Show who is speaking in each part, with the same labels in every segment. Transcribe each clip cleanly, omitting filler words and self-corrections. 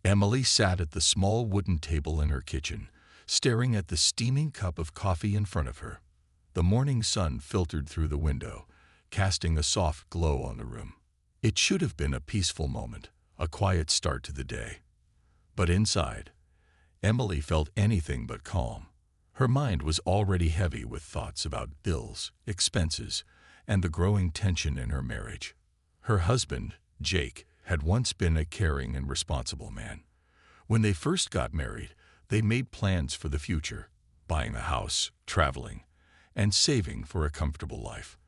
Speaker 1: Emily sat at the small wooden table in her kitchen, staring at the steaming cup of coffee in front of her. The morning sun filtered through the window, casting a soft glow on the room. It should have been a peaceful moment, a quiet start to the day. But inside, Emily felt anything but calm. Her mind was already heavy with thoughts about bills, expenses, and the growing tension in her marriage. Her husband, Jake, had once been a caring and responsible man. When they first got married, they made plans for the future, buying a house, traveling, and saving for a comfortable life.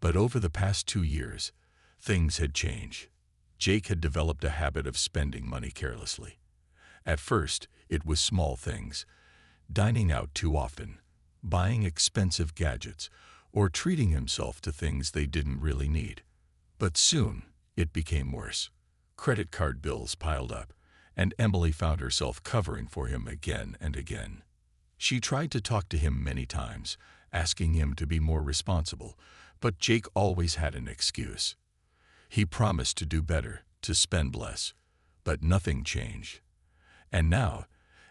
Speaker 1: But over the past 2 years, things had changed. Jake had developed a habit of spending money carelessly. At first, it was small things, dining out too often, buying expensive gadgets, or treating himself to things they didn't really need. But soon, it became worse. Credit card bills piled up, and Emily found herself covering for him again and again. She tried to talk to him many times, asking him to be more responsible, but Jake always had an excuse. He promised to do better, to spend less, but nothing changed. And now,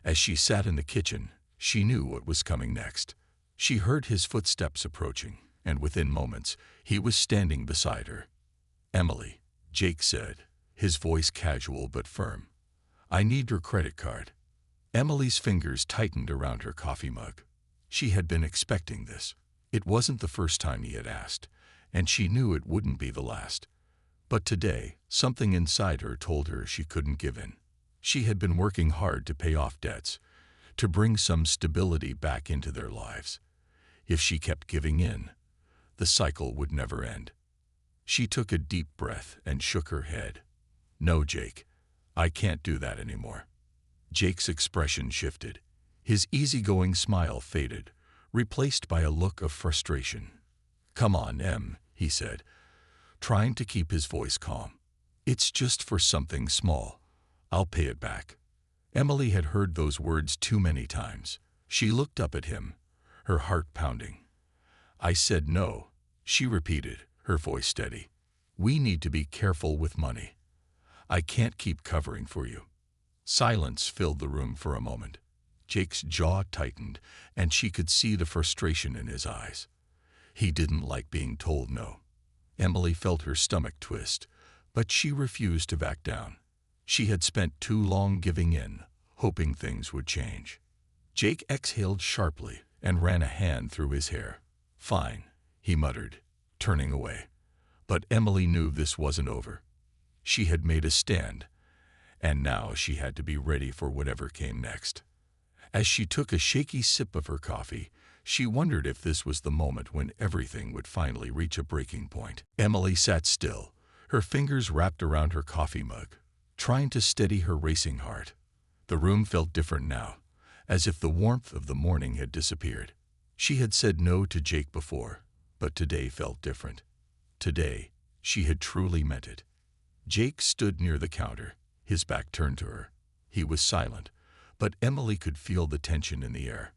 Speaker 1: as she sat in the kitchen, she knew what was coming next. She heard his footsteps approaching, and within moments, he was standing beside her. "Emily," Jake said, his voice casual but firm. "I need your credit card." Emily's fingers tightened around her coffee mug. She had been expecting this. It wasn't the first time he had asked, and she knew it wouldn't be the last. But today, something inside her told her she couldn't give in. She had been working hard to pay off debts, to bring some stability back into their lives. If she kept giving in, the cycle would never end. She took a deep breath and shook her head. "No, Jake, I can't do that anymore." Jake's expression shifted. His easygoing smile faded, replaced by a look of frustration. "Come on, Em," he said, trying to keep his voice calm. "It's just for something small. I'll pay it back." Emily had heard those words too many times. She looked up at him, her heart pounding. "I said no," she repeated, her voice steady. "We need to be careful with money. I can't keep covering for you." Silence filled the room for a moment. Jake's jaw tightened, and she could see the frustration in his eyes. He didn't like being told no. Emily felt her stomach twist, but she refused to back down. She had spent too long giving in, hoping things would change. Jake exhaled sharply and ran a hand through his hair. "Fine," he muttered, turning away. But Emily knew this wasn't over. She had made a stand, and now she had to be ready for whatever came next. As she took a shaky sip of her coffee, she wondered if this was the moment when everything would finally reach a breaking point. Emily sat still, her fingers wrapped around her coffee mug, trying to steady her racing heart. The room felt different now, as if the warmth of the morning had disappeared. She had said no to Jake before, but today felt different. Today, she had truly meant it. Jake stood near the counter, his back turned to her. He was silent, but Emily could feel the tension in the air.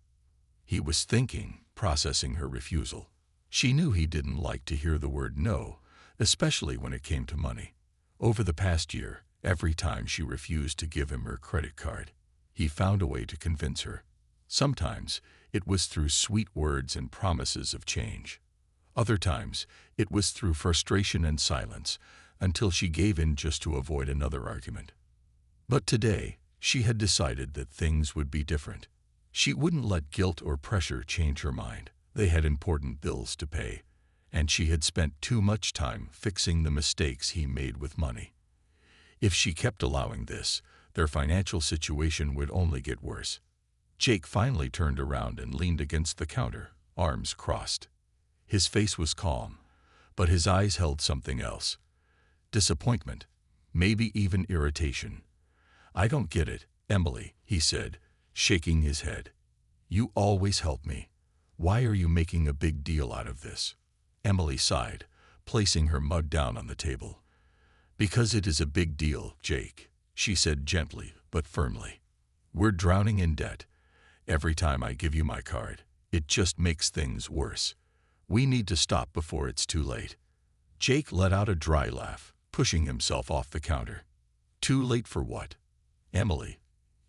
Speaker 1: He was thinking, processing her refusal. She knew he didn't like to hear the word no, especially when it came to money. Over the past year, every time she refused to give him her credit card, he found a way to convince her. Sometimes it was through sweet words and promises of change. Other times it was through frustration and silence, until she gave in just to avoid another argument. But today, she had decided that things would be different. She wouldn't let guilt or pressure change her mind. They had important bills to pay, and she had spent too much time fixing the mistakes he made with money. If she kept allowing this, their financial situation would only get worse. Jake finally turned around and leaned against the counter, arms crossed. His face was calm, but his eyes held something else. Disappointment, maybe even irritation. "I don't get it, Emily," he said, shaking his head. "You always help me. Why are you making a big deal out of this?" Emily sighed, placing her mug down on the table. "Because it is a big deal, Jake," she said gently but firmly. "We're drowning in debt. Every time I give you my card, it just makes things worse. We need to stop before it's too late." Jake let out a dry laugh, pushing himself off the counter. "Too late for what?" Emily,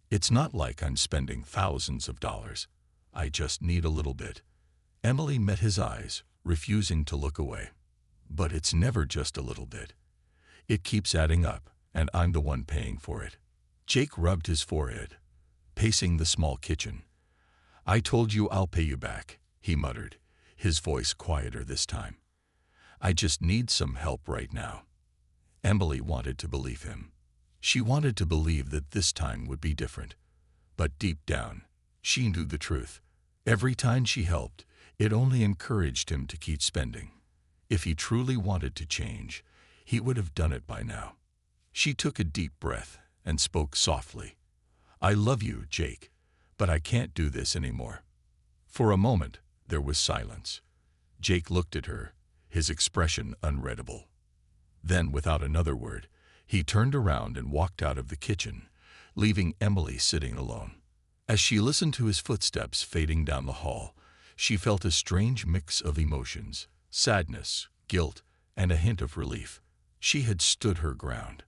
Speaker 1: it's not like I'm spending thousands of dollars. I just need a little bit. Emily met his eyes, refusing to look away. But it's never just a little bit. It keeps adding up, and I'm the one paying for it. Jake rubbed his forehead, pacing the small kitchen. I told you I'll pay you back, he muttered, his voice quieter this time. I just need some help right now. Emily wanted to believe him. She wanted to believe that this time would be different. But deep down, she knew the truth. Every time she helped, it only encouraged him to keep spending. If he truly wanted to change, he would have done it by now. She took a deep breath and spoke softly. I love you, Jake, but I can't do this anymore. For a moment, there was silence. Jake looked at her, his expression unreadable. Then, without another word, he turned around and walked out of the kitchen, leaving Emily sitting alone. As she listened to his footsteps fading down the hall, she felt a strange mix of emotions, sadness, guilt, and a hint of relief. She had stood her ground.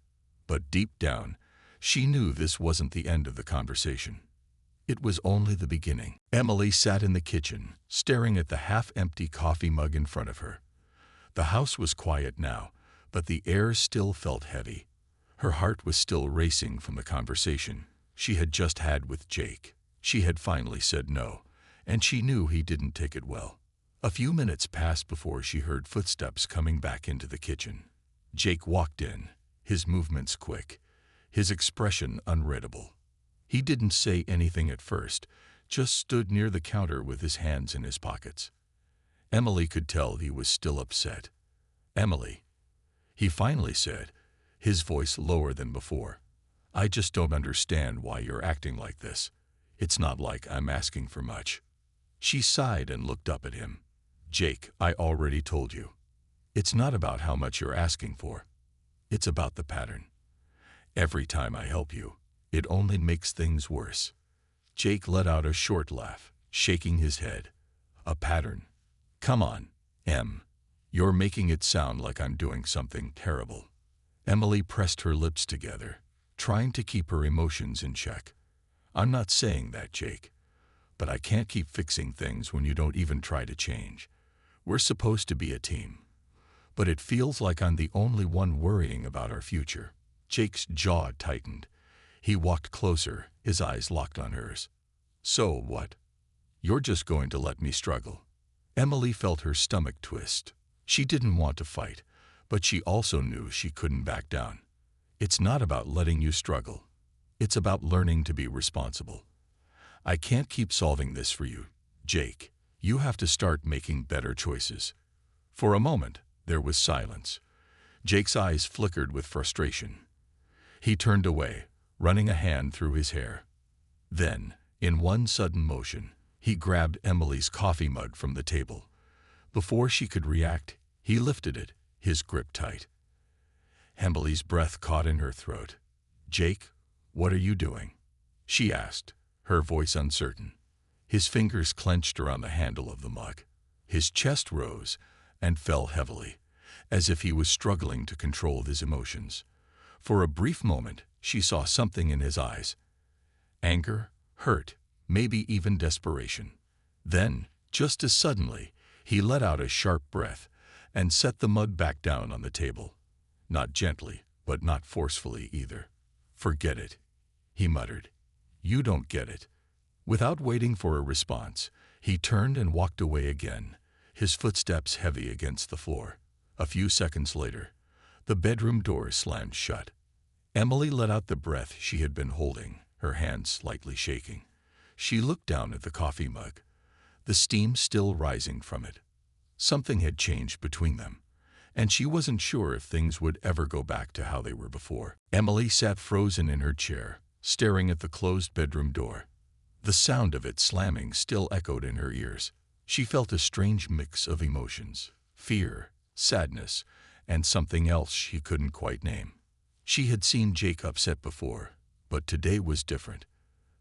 Speaker 1: But deep down, she knew this wasn't the end of the conversation. It was only the beginning. Emily sat in the kitchen, staring at the half-empty coffee mug in front of her. The house was quiet now, but the air still felt heavy. Her heart was still racing from the conversation she had just had with Jake. She had finally said no, and she knew he didn't take it well. A few minutes passed before she heard footsteps coming back into the kitchen. Jake walked in, his movements quick, his expression unreadable. He didn't say anything at first, just stood near the counter with his hands in his pockets. Emily could tell he was still upset. Emily, he finally said, his voice lower than before. I just don't understand why you're acting like this. It's not like I'm asking for much. She sighed and looked up at him. Jake, I already told you. It's not about how much you're asking for. It's about the pattern. Every time I help you, it only makes things worse. Jake let out a short laugh, shaking his head. A pattern. Come on, Em. You're making it sound like I'm doing something terrible. Emily pressed her lips together, trying to keep her emotions in check. I'm not saying that, Jake. But I can't keep fixing things when you don't even try to change. We're supposed to be a team. But it feels like I'm the only one worrying about our future. Jake's jaw tightened. He walked closer, his eyes locked on hers. So what? You're just going to let me struggle? Emily felt her stomach twist. She didn't want to fight, but she also knew she couldn't back down. It's not about letting you struggle. It's about learning to be responsible. I can't keep solving this for you, Jake. You have to start making better choices. For a moment, there was silence. Jake's eyes flickered with frustration. He turned away, running a hand through his hair. Then, in one sudden motion, he grabbed Emily's coffee mug from the table. Before she could react, he lifted it, his grip tight. Emily's breath caught in her throat. Jake, what are you doing? She asked, her voice uncertain. His fingers clenched around the handle of the mug. His chest rose and fell heavily, as if he was struggling to control his emotions. For a brief moment, she saw something in his eyes. Anger, hurt, maybe even desperation. Then, just as suddenly, he let out a sharp breath and set the mug back down on the table. Not gently, but not forcefully either. Forget it, he muttered. You don't get it. Without waiting for a response, he turned and walked away again, his footsteps heavy against the floor. A few seconds later, the bedroom door slammed shut. Emily let out the breath she had been holding, her hands slightly shaking. She looked down at the coffee mug, the steam still rising from it. Something had changed between them, and she wasn't sure if things would ever go back to how they were before. Emily sat frozen in her chair, staring at the closed bedroom door. The sound of it slamming still echoed in her ears. She felt a strange mix of emotions, fear, sadness, and something else she couldn't quite name. She had seen Jake upset before, but today was different.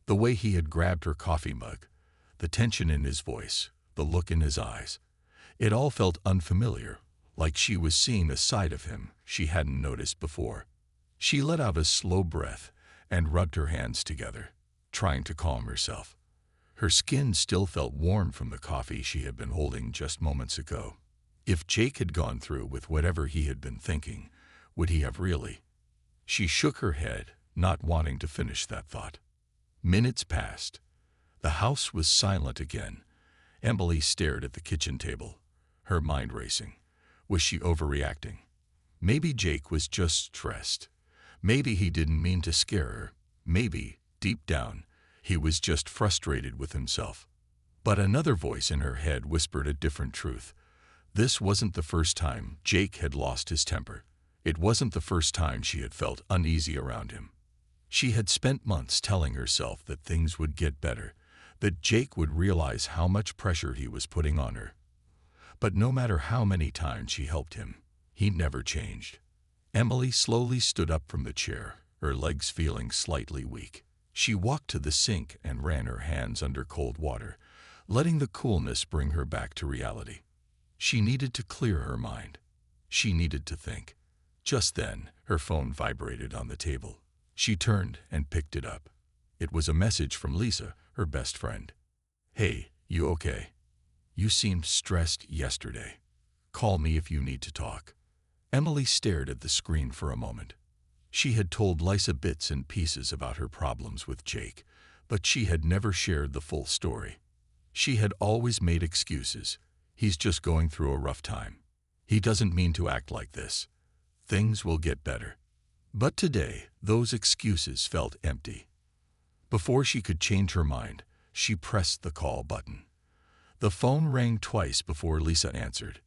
Speaker 1: The way he had grabbed her coffee mug, the tension in his voice, the look in his eyes. It all felt unfamiliar, like she was seeing a side of him she hadn't noticed before. She let out a slow breath and rubbed her hands together, trying to calm herself. Her skin still felt warm from the coffee she had been holding just moments ago. If Jake had gone through with whatever he had been thinking, would he have really? She shook her head, not wanting to finish that thought. Minutes passed. The house was silent again. Emily stared at the kitchen table, her mind racing. Was she overreacting? Maybe Jake was just stressed. Maybe he didn't mean to scare her. Maybe, deep down, he was just frustrated with himself. But another voice in her head whispered a different truth. This wasn't the first time Jake had lost his temper. It wasn't the first time she had felt uneasy around him. She had spent months telling herself that things would get better, that Jake would realize how much pressure he was putting on her. But no matter how many times she helped him, he never changed. Emily slowly stood up from the chair, her legs feeling slightly weak. She walked to the sink and ran her hands under cold water, letting the coolness bring her back to reality. She needed to clear her mind. She needed to think. Just then, her phone vibrated on the table. She turned and picked it up. It was a message from Lisa, her best friend. "Hey, you okay? You seemed stressed yesterday. Call me if you need to talk." Emily stared at the screen for a moment. She had told Lisa bits and pieces about her problems with Jake, but she had never shared the full story. She had always made excuses. He's just going through a rough time. He doesn't mean to act like this. Things will get better. But today, those excuses felt empty. Before she could change her mind, she pressed the call button. The phone rang twice before Lisa answered.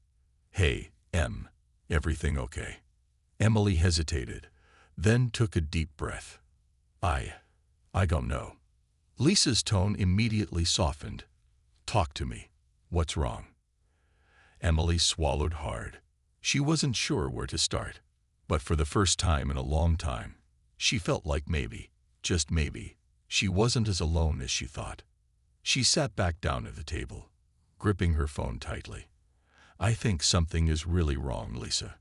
Speaker 1: "Hey, Em, everything okay?" Emily hesitated, then took a deep breath. I don't know." Lisa's tone immediately softened. "Talk to me. What's wrong?" Emily swallowed hard. She wasn't sure where to start, but for the first time in a long time, she felt like maybe, just maybe, she wasn't as alone as she thought. She sat back down at the table, gripping her phone tightly. "I think something is really wrong, Lisa,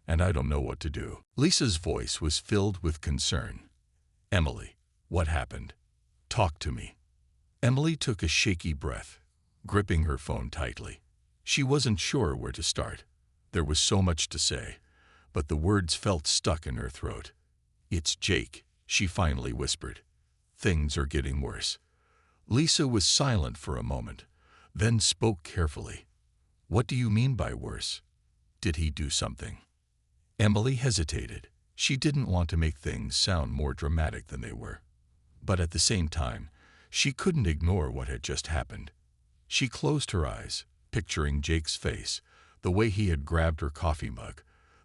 Speaker 1: and I don't know what to do." Lisa's voice was filled with concern. "Emily, what happened? Talk to me." Emily took a shaky breath, gripping her phone tightly. She wasn't sure where to start. There was so much to say, but the words felt stuck in her throat. "It's Jake," she finally whispered. "Things are getting worse." Lisa was silent for a moment, then spoke carefully. "What do you mean by worse? Did he do something?" Emily hesitated. She didn't want to make things sound more dramatic than they were. But at the same time, she couldn't ignore what had just happened. She closed her eyes, picturing Jake's face, the way he had grabbed her coffee mug,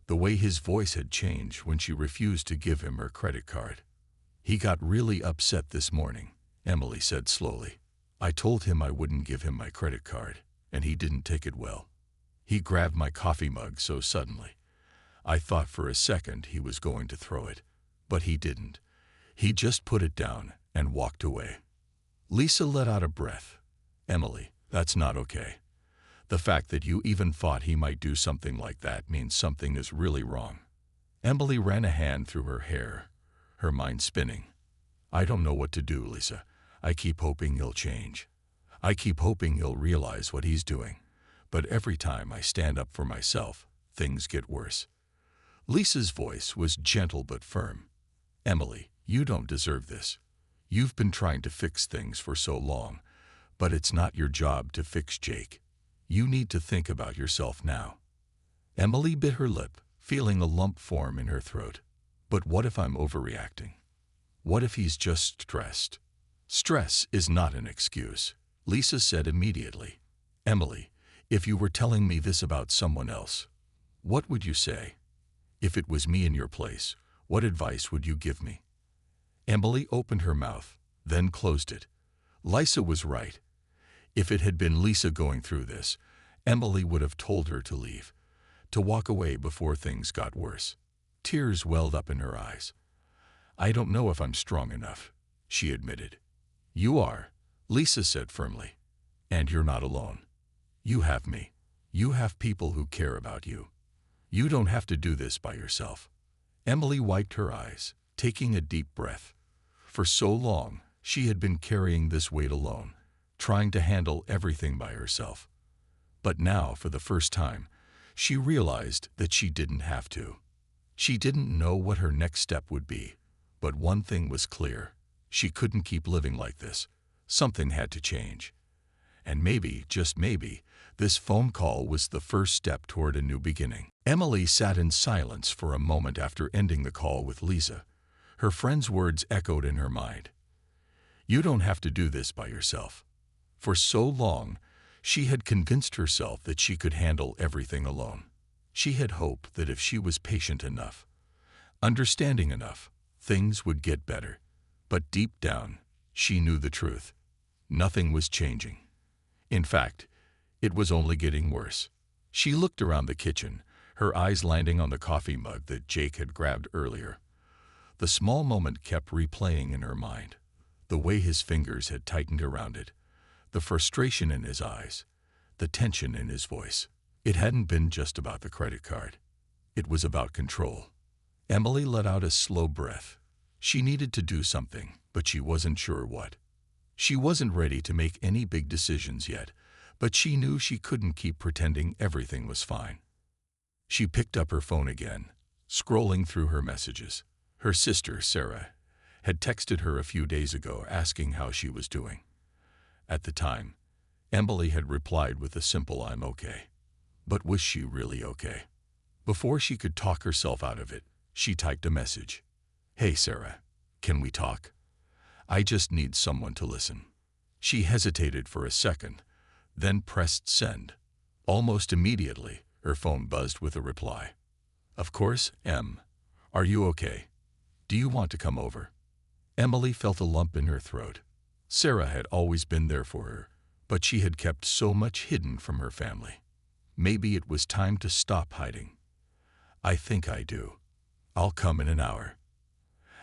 Speaker 1: the way his voice had changed when she refused to give him her credit card. "He got really upset this morning," Emily said slowly. "I told him I wouldn't give him my credit card, and he didn't take it well. He grabbed my coffee mug so suddenly. I thought for a second he was going to throw it, but he didn't. He just put it down and walked away." Lisa let out a breath. "Emily, that's not okay. The fact that you even thought he might do something like that means something is really wrong." Emily ran a hand through her hair, her mind spinning. "I don't know what to do, Lisa. I keep hoping he'll change. I keep hoping he'll realize what he's doing. But every time I stand up for myself, things get worse." Lisa's voice was gentle but firm. "Emily, you don't deserve this. You've been trying to fix things for so long, but it's not your job to fix Jake. You need to think about yourself now." Emily bit her lip, feeling a lump form in her throat. "But what if I'm overreacting? What if he's just stressed?" "Stress is not an excuse," Lisa said immediately. "Emily, if you were telling me this about someone else, what would you say? If it was me in your place, what advice would you give me?" Emily opened her mouth, then closed it. Lisa was right. If it had been Lisa going through this, Emily would have told her to leave, to walk away before things got worse. Tears welled up in her eyes. "I don't know if I'm strong enough," she admitted. "You are," Lisa said firmly. "And you're not alone. You have me. You have people who care about you. You don't have to do this by yourself." Emily wiped her eyes, taking a deep breath. For so long, she had been carrying this weight alone, trying to handle everything by herself. But now, for the first time, she realized that she didn't have to. She didn't know what her next step would be, but one thing was clear. She couldn't keep living like this. Something had to change. And maybe, just maybe, this phone call was the first step toward a new beginning. Emily sat in silence for a moment after ending the call with Lisa. Her friend's words echoed in her mind. You don't have to do this by yourself. For so long, she had convinced herself that she could handle everything alone. She had hoped that if she was patient enough, understanding enough, things would get better. But deep down, she knew the truth. Nothing was changing. In fact, it was only getting worse. She looked around the kitchen, her eyes landing on the coffee mug that Jake had grabbed earlier. The small moment kept replaying in her mind. The way his fingers had tightened around it, the frustration in his eyes, the tension in his voice. It hadn't been just about the credit card. It was about control. Emily let out a slow breath. She needed to do something, but she wasn't sure what. She wasn't ready to make any big decisions yet, but she knew she couldn't keep pretending everything was fine. She picked up her phone again, scrolling through her messages. Her sister, Sarah, had texted her a few days ago asking how she was doing. At the time, Emily had replied with a simple "I'm okay." But was she really okay? Before she could talk herself out of it, she typed a message. Hey Sarah, can we talk? I just need someone to listen. She hesitated for a second, then pressed send. Almost immediately, her phone buzzed with a reply. Of course, Em. Are you okay? Do you want to come over? Emily felt a lump in her throat. Sarah had always been there for her, but she had kept so much hidden from her family. Maybe it was time to stop hiding. I think I do. I'll come in an hour.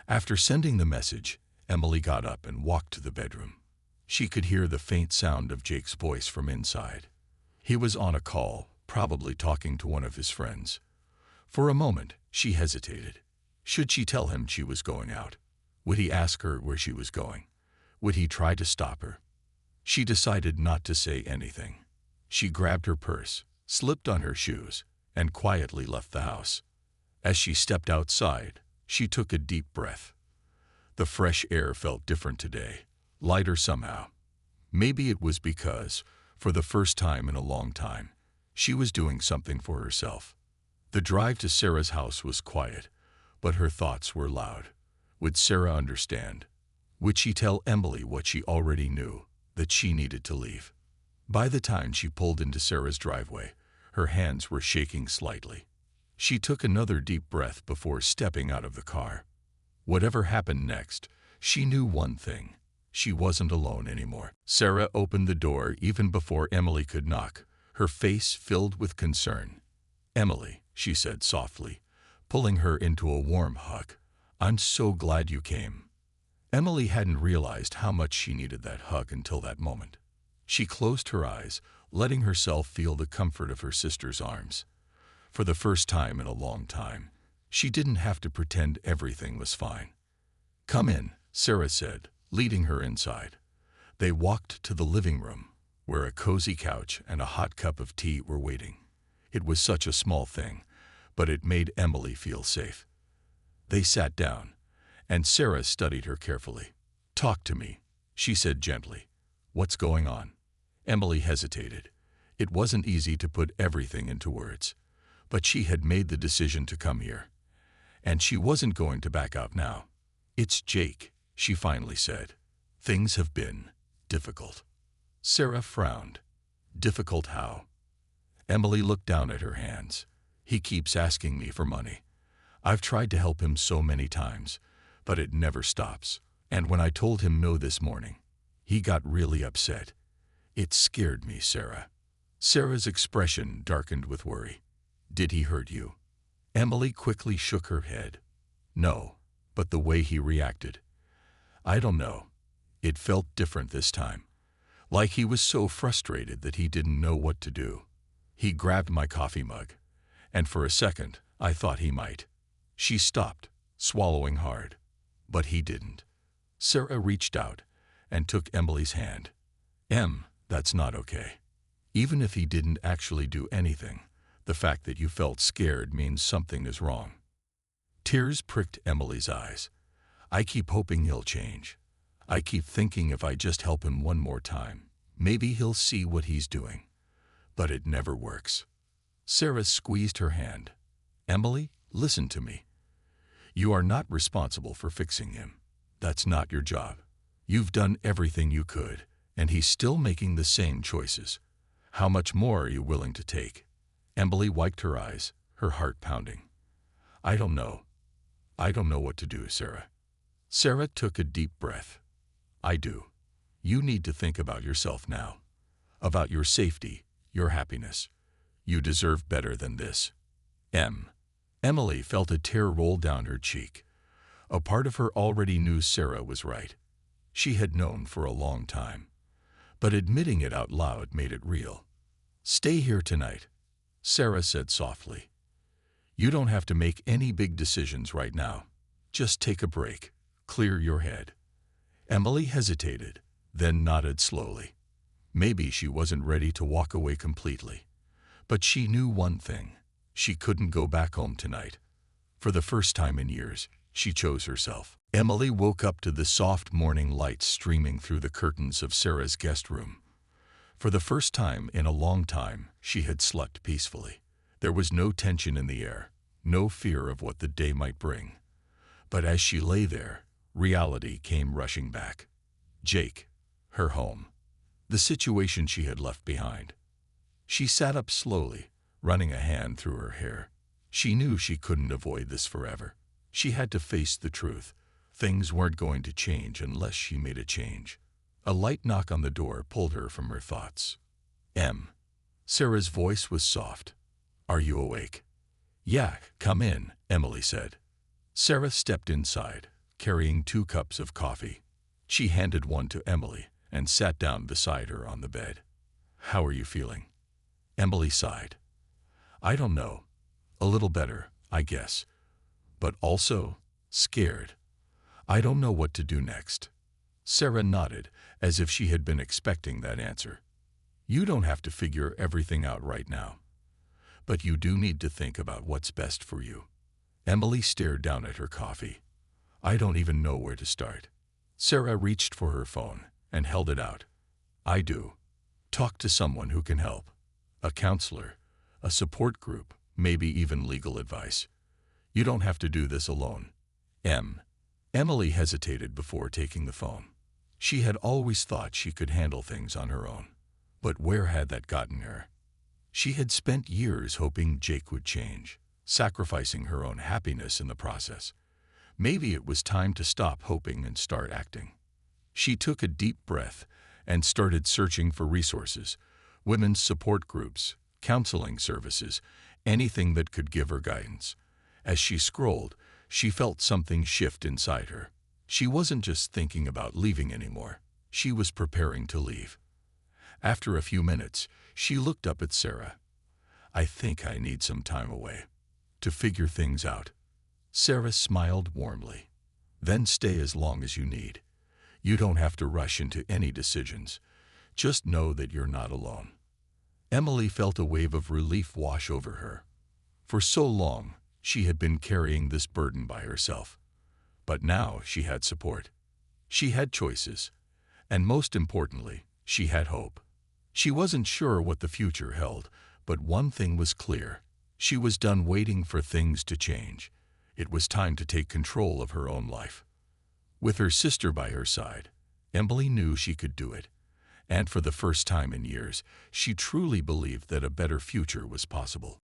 Speaker 1: After sending the message, Emily got up and walked to the bedroom. She could hear the faint sound of Jake's voice from inside. He was on a call, probably talking to one of his friends. For a moment, she hesitated. Should she tell him she was going out? Would he ask her where she was going? Would he try to stop her? She decided not to say anything. She grabbed her purse, slipped on her shoes, and quietly left the house. As she stepped outside, she took a deep breath. The fresh air felt different today, lighter somehow. Maybe it was because, for the first time in a long time, she was doing something for herself. The drive to Sarah's house was quiet, but her thoughts were loud. Would Sarah understand? Would she tell Emily what she already knew, that she needed to leave? By the time she pulled into Sarah's driveway, her hands were shaking slightly. She took another deep breath before stepping out of the car. Whatever happened next, she knew one thing. She wasn't alone anymore. Sarah opened the door even before Emily could knock, her face filled with concern. Emily, she said softly, pulling her into a warm hug. I'm so glad you came. Emily hadn't realized how much she needed that hug until that moment. She closed her eyes, letting herself feel the comfort of her sister's arms. For the first time in a long time, she didn't have to pretend everything was fine. Come in, Sarah said, leading her inside. They walked to the living room, where a cozy couch and a hot cup of tea were waiting. It was such a small thing, but it made Emily feel safe. They sat down, and Sarah studied her carefully. Talk to me, she said gently. What's going on? Emily hesitated. It wasn't easy to put everything into words, but she had made the decision to come here, and she wasn't going to back out now. It's Jake, she finally said. Things have been difficult. Sarah frowned. Difficult how? Emily looked down at her hands. He keeps asking me for money. I've tried to help him so many times, but it never stops. And when I told him no this morning, he got really upset. It scared me, Sarah. Sarah's expression darkened with worry. Did he hurt you? Emily quickly shook her head. No, but the way he reacted. I don't know. It felt different this time. Like he was so frustrated that he didn't know what to do. He grabbed my coffee mug, and for a second, I thought he might. She stopped, swallowing hard. But he didn't. Sarah reached out and took Emily's hand. That's not okay. Even if he didn't actually do anything, the fact that you felt scared means something is wrong. Tears pricked Emily's eyes. I keep hoping he'll change. I keep thinking if I just help him one more time, maybe he'll see what he's doing. But it never works. Sarah squeezed her hand. Emily, listen to me. You are not responsible for fixing him. That's not your job. You've done everything you could, and he's still making the same choices. How much more are you willing to take? Emily wiped her eyes, her heart pounding. I don't know. I don't know what to do, Sarah. Sarah took a deep breath. I do. You need to think about yourself now. About your safety, your happiness. You deserve better than this. Emily felt a tear roll down her cheek. A part of her already knew Sarah was right. She had known for a long time. But admitting it out loud made it real. Stay here tonight, Sarah said softly. You don't have to make any big decisions right now. Just take a break. Clear your head. Emily hesitated, then nodded slowly. Maybe she wasn't ready to walk away completely. But she knew one thing. She couldn't go back home tonight. For the first time in years, she chose herself. Emily woke up to the soft morning light streaming through the curtains of Sarah's guest room. For the first time in a long time, she had slept peacefully. There was no tension in the air, no fear of what the day might bring. But as she lay there, reality came rushing back. Jake, her home, the situation she had left behind. She sat up slowly, running a hand through her hair. She knew she couldn't avoid this forever. She had to face the truth. Things weren't going to change unless she made a change. A light knock on the door pulled her from her thoughts. Sarah's voice was soft. Are you awake? Yeah, come in, Emily said. Sarah stepped inside, carrying 2 cups of coffee. She handed one to Emily and sat down beside her on the bed. How are you feeling? Emily sighed. I don't know. A little better, I guess. But also scared. I don't know what to do next. Sarah nodded, as if she had been expecting that answer. You don't have to figure everything out right now. But you do need to think about what's best for you. Emily stared down at her coffee. I don't even know where to start. Sarah reached for her phone and held it out. I do. Talk to someone who can help. A counselor, a support group, maybe even legal advice. You don't have to do this alone. Emily hesitated before taking the phone. She had always thought she could handle things on her own. But where had that gotten her? She had spent years hoping Jake would change, sacrificing her own happiness in the process. Maybe it was time to stop hoping and start acting. She took a deep breath and started searching for resources, women's support groups, counseling services, anything that could give her guidance. As she scrolled, she felt something shift inside her. She wasn't just thinking about leaving anymore. She was preparing to leave. After a few minutes, she looked up at Sarah. I think I need some time away to figure things out. Sarah smiled warmly. Then stay as long as you need. You don't have to rush into any decisions. Just know that you're not alone. Emily felt a wave of relief wash over her. For so long, she had been carrying this burden by herself. But now she had support. She had choices. And most importantly, she had hope. She wasn't sure what the future held, but one thing was clear. She was done waiting for things to change. It was time to take control of her own life. With her sister by her side, Emily knew she could do it. And for the first time in years, she truly believed that a better future was possible.